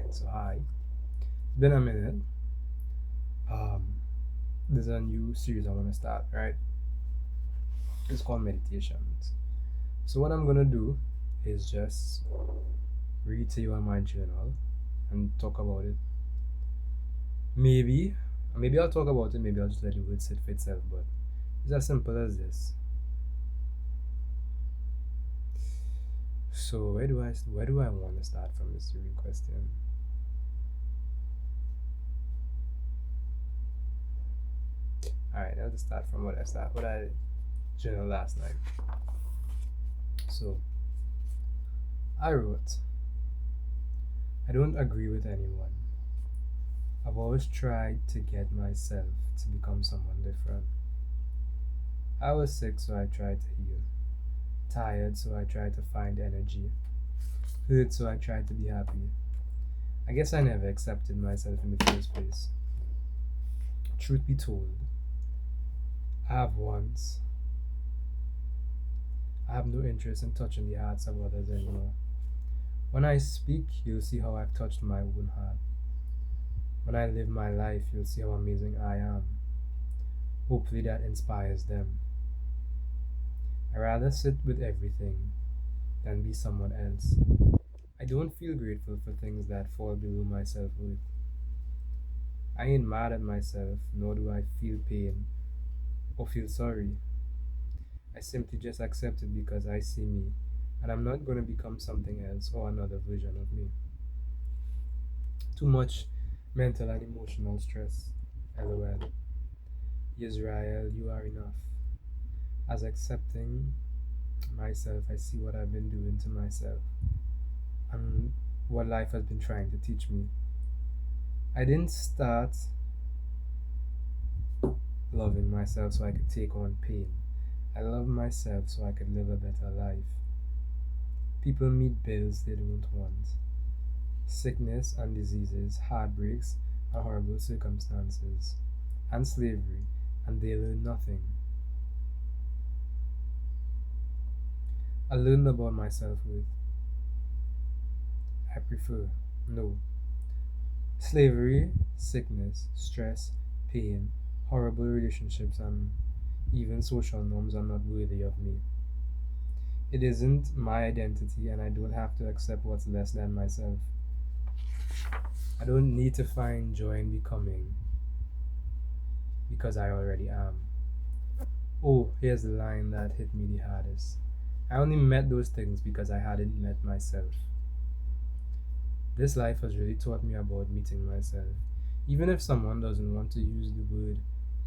Alright, so hi. It's been a minute. Um, there's a new series I want to start, right? It's called Meditations. So, what I'm gonna do is just read to you on my journal and talk about it. Maybe, maybe I'll talk about it, maybe I'll just let the word sit for itself, but it's as simple as this. So, where do I want to start from this real question? Alright, I'll just start from what I journaled last night. So, I wrote, I don't agree with anyone. I've always tried to get myself to become someone different. I was sick, so I tried to heal. Tired, so I tried to find energy. Hurt, so I tried to be happy. I guess I never accepted myself in the first place. Truth be told, I have once. I have no interest in touching the hearts of others anymore. When I speak, you'll see how I've touched my own heart. When I live my life, you'll see how amazing I am. Hopefully, that inspires them. I rather sit with everything than be someone else. I don't feel grateful for things that fall below my self worth. I ain't mad at myself, nor do I feel pain or feel sorry. I simply just accept it because I see me, and I'm not going to become something else or another version of me. Too much mental and emotional stress. LOL. Israel, you are enough. As accepting myself, I see what I've been doing to myself and what life has been trying to teach me. I didn't start loving myself so I could take on pain. I love myself so I could live a better life. People meet bills they don't want, sickness and diseases, heartbreaks and horrible circumstances, and slavery, and they learn nothing. I learned about myself with I prefer no slavery, sickness, stress, pain, horrible relationships, and even social norms are not worthy of me. It isn't my identity, and I don't have to accept what's less than myself. I don't need to find joy in becoming because I already am. Oh, here's the line that hit me the hardest. I only met those things because I hadn't met myself. This life has really taught me about meeting myself. Even if someone doesn't want to use the word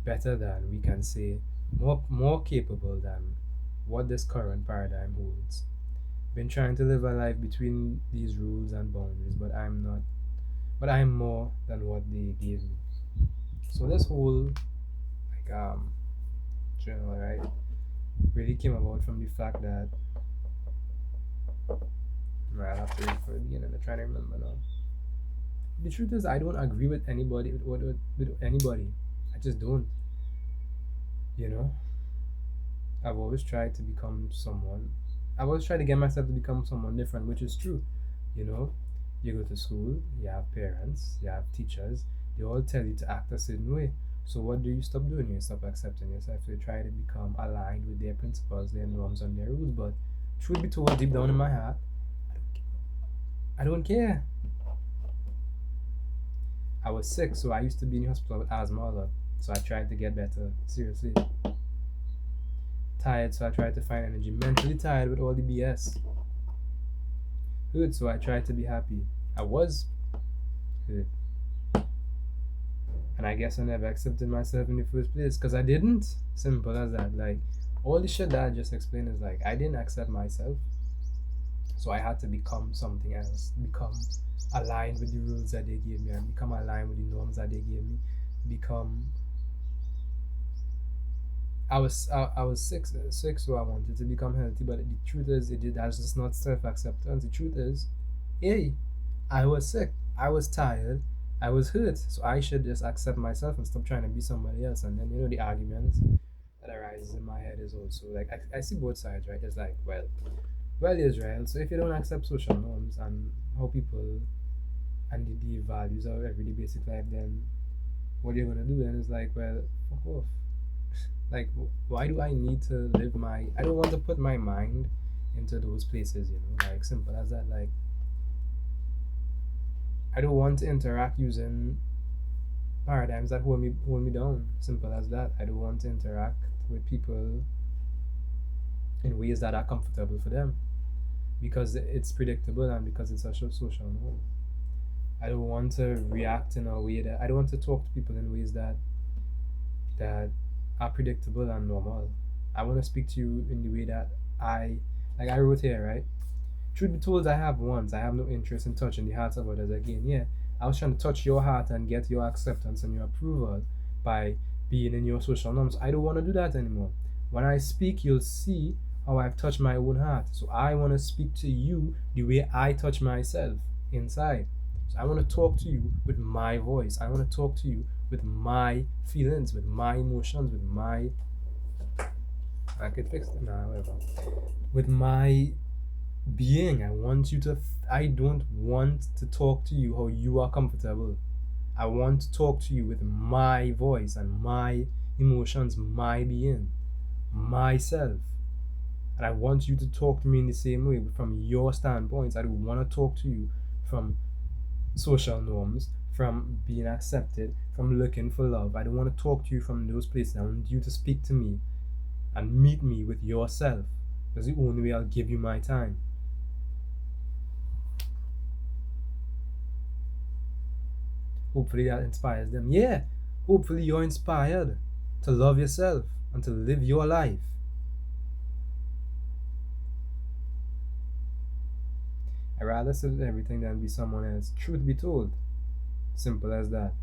better than, we can say more capable than what this current paradigm holds. Been trying to live a life between these rules and boundaries, but I'm not. But I'm more than what they gave me. So this whole like journal, right, really came about from the fact that I'll have to read for the beginning. I'm trying to remember now. The truth is, I don't agree with anybody with anybody. I just don't. You know, I've always tried to become someone. I've always tried to get myself to become someone different, which is true. You know, you go to school, you have parents, you have teachers. They all tell you to act a certain way. So what do you stop doing? You stop accepting yourself. You try to become aligned with their principles, their norms, and their rules. But truth be told, deep down in my heart, I don't care. I was sick, so I used to be in the hospital with asthma a lot. So I tried to get better. Seriously. Tired, so I tried to find energy. Mentally tired with all the BS. Hurt, so I tried to be happy. I was hurt. And I guess I never accepted myself in the first place because I didn't. Simple as that. Like, all the shit that I just explained is like, I didn't accept myself. So I had to become something else. Become aligned with the rules that they gave me and become aligned with the norms that they gave me. Become I was sick, so I wanted to become healthy. But the truth is, that's just not self acceptance. The truth is, hey, I was sick, I was tired, I was hurt, so I should just accept myself and stop trying to be somebody else. And then the argument that arises in my head is also like I see both sides, right? It's like, well, Israel. So if you don't accept social norms and how people and the values of everyday basic life, then what you're gonna do then is like, well, fuck off. Like, why do I need to live my? I don't want to put my mind into those places, like simple as that. Like, I don't want to interact using paradigms that hold me down. Simple as that. I don't want to interact with people in ways that are comfortable for them because it's predictable and because it's a social norm. I don't want to react in a way that I don't want to talk to people in ways that are predictable and normal. I want to speak to you in the way that I wrote here, right? Truth be told, I have once. I have no interest in touching the hearts of others again. Yeah, I was trying to touch your heart and get your acceptance and your approval by being in your social norms. I don't want to do that anymore. When I speak, you'll see how I've touched my own heart. So I want to speak to you the way I touch myself inside. So I want to talk to you with my voice. I want to talk to you with my feelings, with my emotions, with my. I could fix it now, whatever. With my being. I don't want to talk to you how you are comfortable. I want to talk to you with my voice and my emotions, my being, myself. And I want you to talk to me in the same way, but from your standpoint. I don't want to talk to you from social norms, from being accepted, from looking for love. I don't want to talk to you from those places. I want you to speak to me and meet me with yourself. That's the only way I'll give you my time. Hopefully that inspires them. Yeah, hopefully you're inspired to love yourself and to live your life. I'd rather sit with everything than be someone else. Truth be told. Simple as that.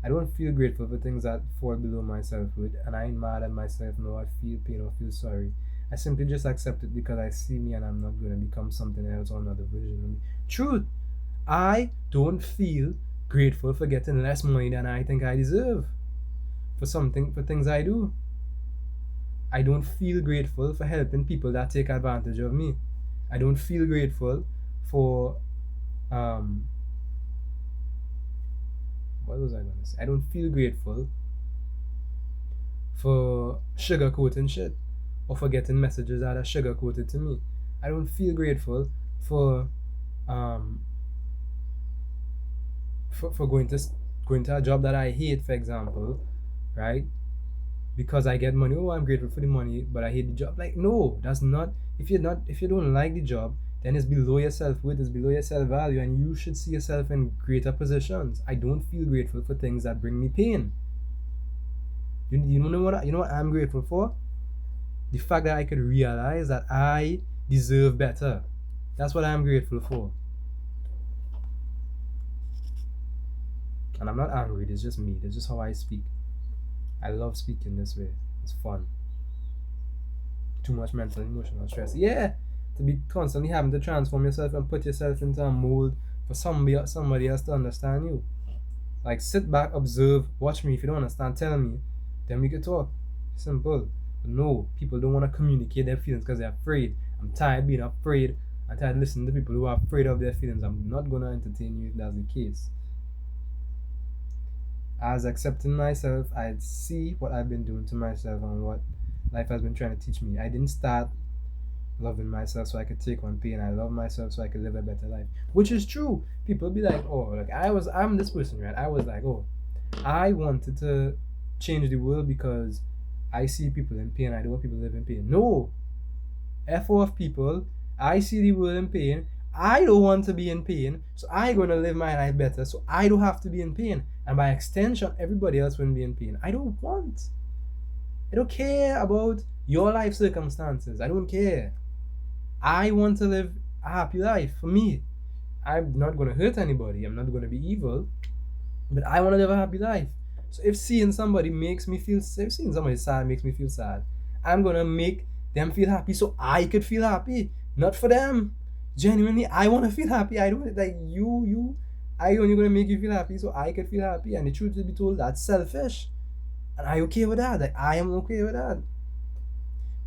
I don't feel grateful for things that fall below my selfhood, and I ain't mad at myself nor I feel pain or feel sorry. I simply just accept it because I see me and I'm not going to become something else or another version of me. Truth. I don't feel grateful for getting less money than I think I deserve for things I do. I don't feel grateful for helping people that take advantage of me. I don't feel grateful for what was I gonna say? I don't feel grateful for sugarcoating shit or for getting messages that are sugarcoated to me. I don't feel grateful for um for going to a job that I hate, for example, right? Because I get money. Oh, I'm grateful for the money, but I hate the job. Like, no, that's not. If you don't like the job, then it's below your self worth, it's below your self value, and you should see yourself in greater positions. I don't feel grateful for things that bring me pain. You know what I'm grateful for? The fact that I could realize that I deserve better. That's what I'm grateful for. And I'm not angry. It's just me. It's just how I speak. I love speaking this way. It's fun. Too much mental and emotional stress. Yeah, to be constantly having to transform yourself and put yourself into a mold for somebody else to understand you. Like, sit back, observe, watch me. If you don't understand, tell me. Then we could talk. Simple. But no, people don't want to communicate their feelings because they're afraid. I'm tired of being afraid. I'm tired of listening to people who are afraid of their feelings. I'm not going to entertain you if that's the case. As accepting myself, I see what I've been doing to myself and what life has been trying to teach me. I didn't start loving myself so I could take on pain. I love myself so I could live a better life, which is true. People be like, oh, like I'm this person, right? I was like, oh, I wanted to change the world because I see people in pain. I don't want people to live in pain. No, F off people. I see the world in pain. I don't want to be in pain, so I'm gonna live my life better, so I don't have to be in pain, and by extension, everybody else will be in pain. I don't care about your life circumstances. I don't care. I want to live a happy life for me. I'm not going to hurt anybody. I'm not going to be evil. But I want to live a happy life. So if seeing somebody makes me feel if seeing somebody sad makes me feel sad, I'm going to make them feel happy so I could feel happy. Not for them. Genuinely, I want to feel happy. I don't like I only going to make you feel happy so I could feel happy. And the truth to be told, that's selfish. And I okay with that. Like, I am okay with that.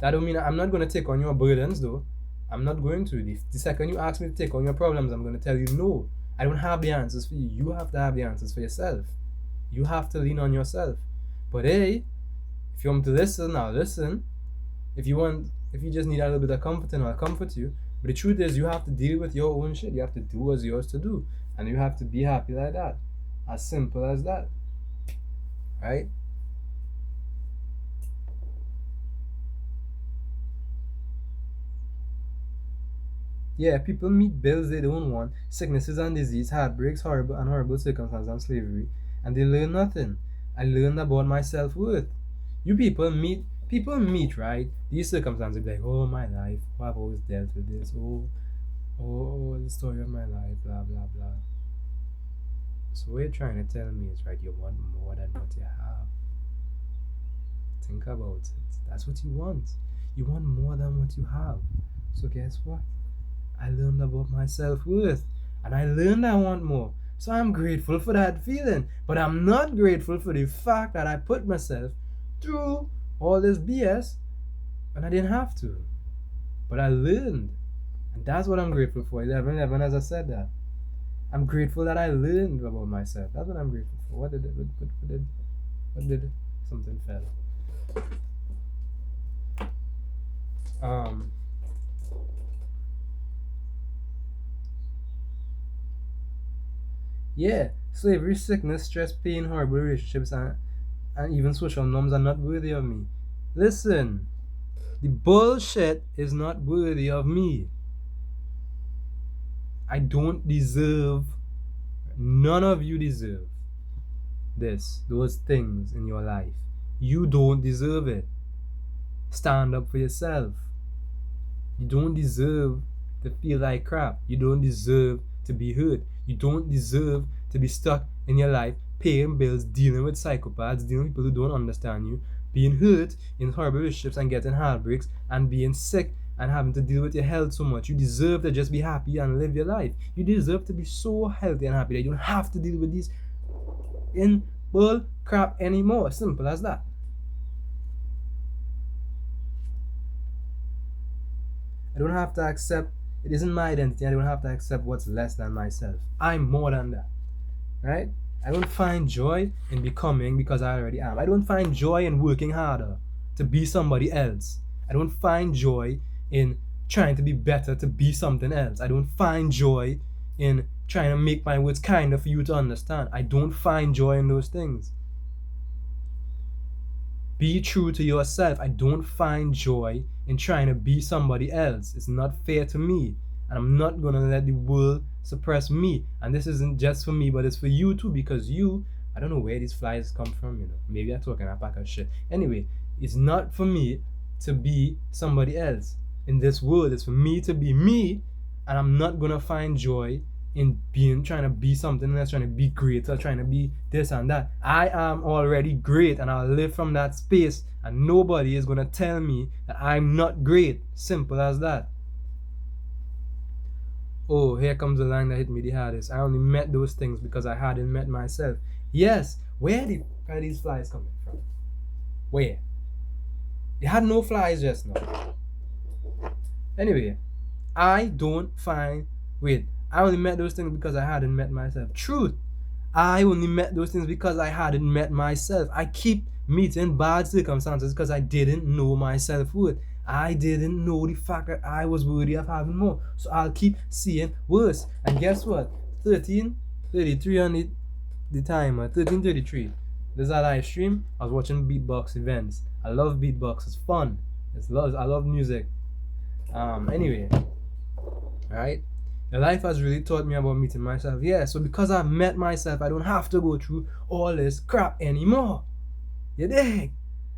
That don't mean I'm not going to take on your burdens though. I'm not going to. The second you ask me to take on your problems, I'm going to tell you no. I don't have the answers for you. You have to have the answers for yourself. You have to lean on yourself. But hey, if you want to listen, I'll listen. If you just need a little bit of comforting, I'll comfort you. But the truth is, you have to deal with your own shit. You have to do what's yours to do, and you have to be happy like that. As simple as that, right? Yeah, people meet bills they don't want, sicknesses and disease, heartbreaks, horrible circumstances and slavery, and they learn nothing. I learned about my self worth. You people meet, right? These circumstances be like, oh my life, oh, I've always dealt with this. Oh, the story of my life, blah blah blah. So what you're trying to tell me is, right, you want more than what you have. Think about it. That's what you want. You want more than what you have. So guess what? I learned about my self worth, and I learned I want more. So I'm grateful for that feeling, but I'm not grateful for the fact that I put myself through all this BS and I didn't have to. But I learned, and that's what I'm grateful for. 11, as I said that. I'm grateful that I learned about myself. That's what I'm grateful for. What did something fell? Um, yeah, slavery, sickness, stress, pain, horrible relationships, and even social norms are not worthy of me. Listen, the bullshit is not worthy of me. I don't deserve, none of you deserve those things in your life. You don't deserve it. Stand up for yourself. You don't deserve to feel like crap. You don't deserve to be hurt. You don't deserve to be stuck in your life paying bills, dealing with psychopaths, dealing with people who don't understand you, being hurt in horrible relationships and getting heartbreaks and being sick and having to deal with your health so much. You deserve to just be happy and live your life. You deserve to be so healthy and happy that you don't have to deal with these in bull crap anymore. Simple as that. I don't have to accept, it isn't my identity. I don't have to accept what's less than myself. I'm more than that. Right? I don't find joy in becoming because I already am. I don't find joy in working harder to be somebody else. I don't find joy in trying to be better to be something else. I don't find joy in trying to make my words kinder for you to understand. I don't find joy in those things. Be true to yourself. I don't find joy in trying to be somebody else. It's not fair to me. And I'm not going to let the world suppress me. And this isn't just for me, but it's for you too, because I don't know where these flies come from, Maybe I'm talking a pack of shit. Anyway, it's not for me to be somebody else in this world. It's for me to be me. And I'm not going to find joy in trying to be something else, trying to be greater, trying to be this and that. I am already great, and I'll live from that space, and nobody is going to tell me that I'm not great. Simple as that. Oh, here comes the line that hit me the hardest. I only met those things because I hadn't met myself. Yes, where are these flies coming from? Where? You had no flies just now. Anyway, I only met those things because I hadn't met myself. Truth. I only met those things because I hadn't met myself. I keep meeting bad circumstances because I didn't know my self-worth. I didn't know the fact that I was worthy of having more. So I'll keep seeing worse. And guess what? 13:33 on the timer. 13:33. There's a live stream. I was watching beatbox events. I love beatbox. It's fun. I love music. Anyway. Right? Your life has really taught me about meeting myself. Yeah, so because I've met myself, I don't have to go through all this crap anymore. You dig?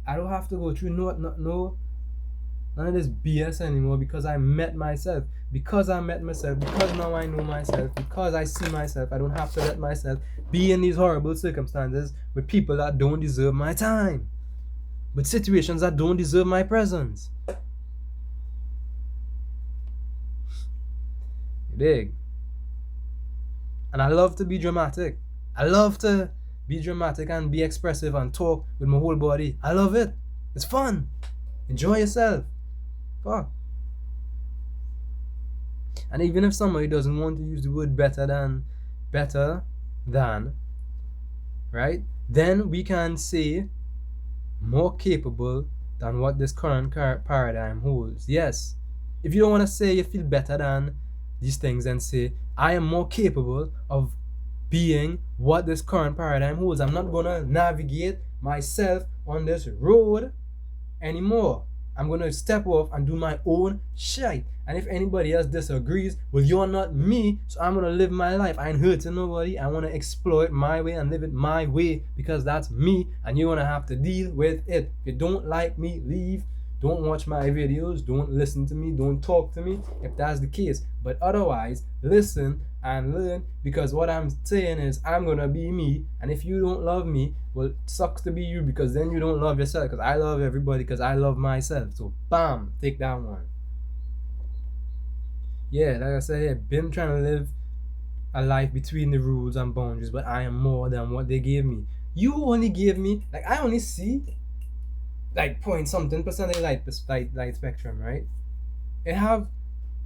I don't have to go through none of this BS anymore because I met myself. Because I met myself, because now I know myself, because I see myself, I don't have to let myself be in these horrible circumstances with people that don't deserve my time, with situations that don't deserve my presence. Big. And I love to be dramatic. I love to be dramatic and be expressive and talk with my whole body. I love it. It's fun. Enjoy yourself. Fuck. And even if somebody doesn't want to use the word better than, better than, right? Then we can say more capable than what this current paradigm holds. Yes. If you don't want to say you feel better than these things, then say, I am more capable of being what this current paradigm holds. I'm not going to navigate myself on this road anymore. I'm gonna step off and do my own shit. And if anybody else disagrees, well, you're not me, so I'm gonna live my life. I ain't hurting nobody. I wanna explore it my way and live it my way because that's me, and you're gonna have to deal with it. If you don't like me, leave. Don't watch my videos. Don't listen to me. Don't talk to me if that's the case. But otherwise, listen and learn, because what I'm saying is I'm gonna be me, and if you don't love me, well, it sucks to be you, because then you don't love yourself, because I love everybody because I love myself. So bam, take that one. Yeah, like I said, I've been trying to live a life between the rules and boundaries, but I am more than what they gave me. You only gave me, like, I only see like point something percent of light spectrum, right? It have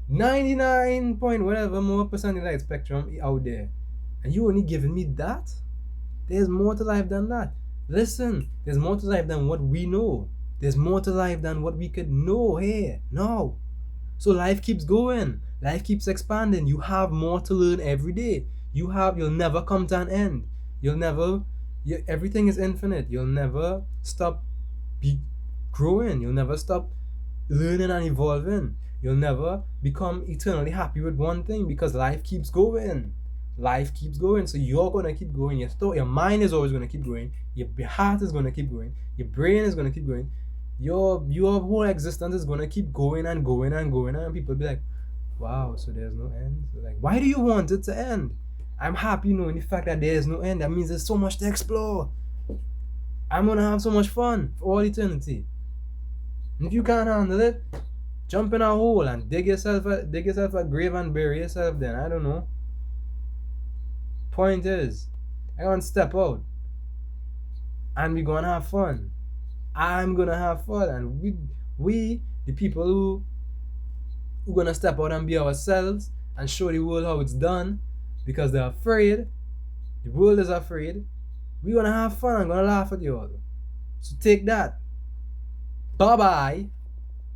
99 point whatever more percent of light spectrum out there, and you only giving me that. There's more to life than that. Listen, there's more to life than what we know. There's more to life than what we could know here. No. So life keeps going. Life keeps expanding. You have more to learn every day. You'll never come to an end. Everything is infinite. You'll never stop be growing. You'll never stop learning and evolving. You'll never become eternally happy with one thing, because life keeps going. Life keeps going, so you're gonna keep going. Your mind is always gonna keep going. Your heart is gonna keep going. Your brain is gonna keep going. Your whole existence is gonna keep going and going and going. And people be like, "Wow, so there's no end." So like, why do you want it to end? I'm happy knowing the fact that there is no end. That means there's so much to explore. I'm gonna have so much fun for all eternity. And if you can't handle it, jump in a hole and dig yourself a grave and bury yourself. Then I don't know. Point is, I gonna step out and we gonna have fun. I'm gonna have fun, and we the people who gonna step out and be ourselves and show the world how it's done, because they're afraid. The world is afraid. We gonna have fun and gonna laugh at you all. So take that. Bye bye,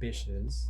bitches.